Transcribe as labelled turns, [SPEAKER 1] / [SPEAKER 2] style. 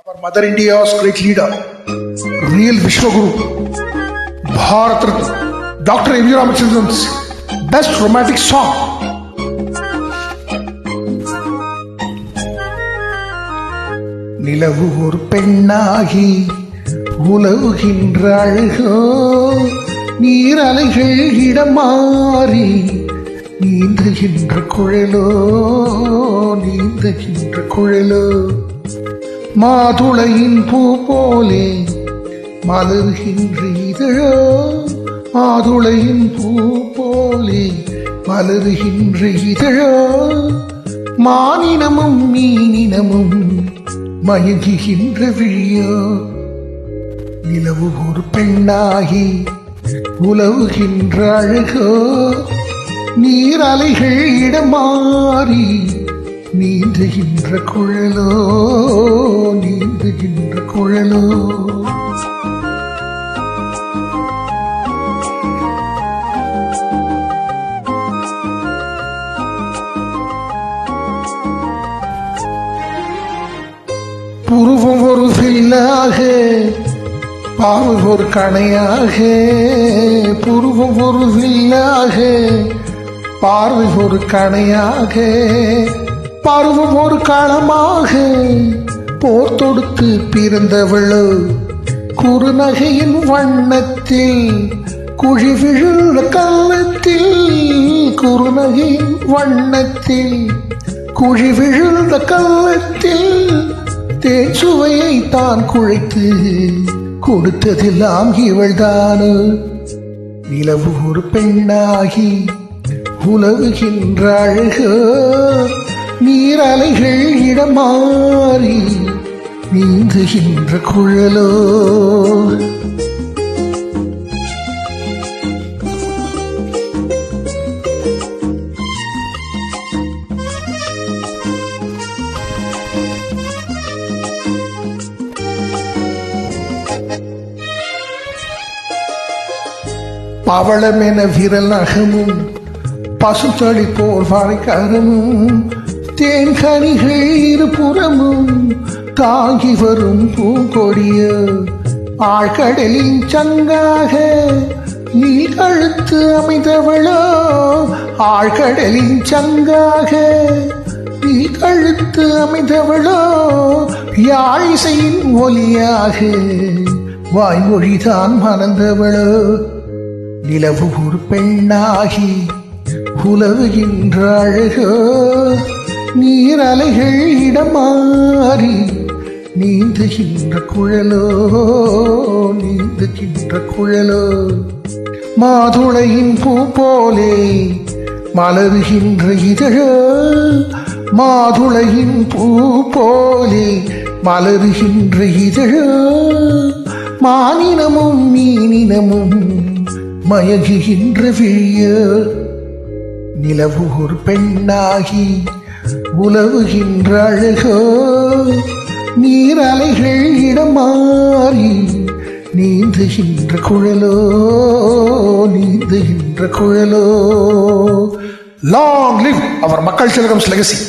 [SPEAKER 1] Our Mother India's great leader, real Vishwaguru, Bharat Ratna, Dr. M. G. Ramachandran's best romantic song. நிலவு ஒரு பெண்ணாகி உலவுகின்ற அழகோ, நீரலைகள் இடம் மாறி நீந்துகின்ற குழலோ, நீந்துகின்ற குழலோ, மாதுளையின் பூ போலே மலர்கின்ற இதழோ, மாதுளையின் பூ போலே மலர்கின்ற இதழோ, மானினமும் மீனினமும் மயங்குகின்ற விழியோ, நிலவு ஒரு பெண்ணாகி உலவுகின்ற அழகோ, நீர் அலைகள் இடம் மாறி நீந்துகின்ற குழலோ, நீந்துகின்ற குழலோ. புருவம் ஒரு வில்லாக, பார்வை ஒரு கணையாக, புருவம் ஒரு வில்லாக, பார்வை ஒரு கணையாக, பருவம் ஒரு களமாக, போர் தொடுத்து பிறந்தவளோ, குறுநகையின் வண்ணத்தில் குழி விழுந்த கள்ளத்தில், குறுநகையின் வண்ணத்தில் குழி விழுந்த கள்ளத்தில் தேன் சுவையை தான் குழைத்து கொடுத்ததெல்லாம் இவள்தானோ. நிலவு ஒரு பெண்ணாகி உலவுகின்ற அழகோ, நீர் அலைகள் இடம் மாறி நீந்துகின்ற குழலோ. பவளம் என விரல் நகமும் பசுத்தளி போல் வாழைக்காரமும் தேன்கனிகள் இருபுறமும் தாங்கி வரும் பூங்கொடிய, ஆழ்கடலின் சங்காக நீ கழுத்து அமைந்தவளோ, ஆழ்கடலின் சங்காக நீ கழுத்து அமைந்தவளோ, யாழிசையின் ஒலியாக வாய்மொழிதான் மணந்தவளோ. நிலவு ஒரு பெண்ணாகி உலவுகின்ற அழகோ, நீர் அலைகள் இடம் மாறி நீந்துகின்ற குழலோ, நீந்துகின்ற குழலோ, மாதுளையின் பூ போலே மலர்கின்ற இதழோ, மாதுளையின் பூ போலே மலர்கின்ற இதழோ, மானினமும் மீனினமும் மயங்குகின்ற விழியோ, நிலவு ஒரு பெண்ணாகி உலவுகின்ற அழகோ, நீர் அலைகள் இடம் மாறி நீந்துகின்ற குழலோ, நீந்துகின்ற குழலோ. லாங் லிவ் அவர் மக்கள் திலகம்ஸ் லெகசி.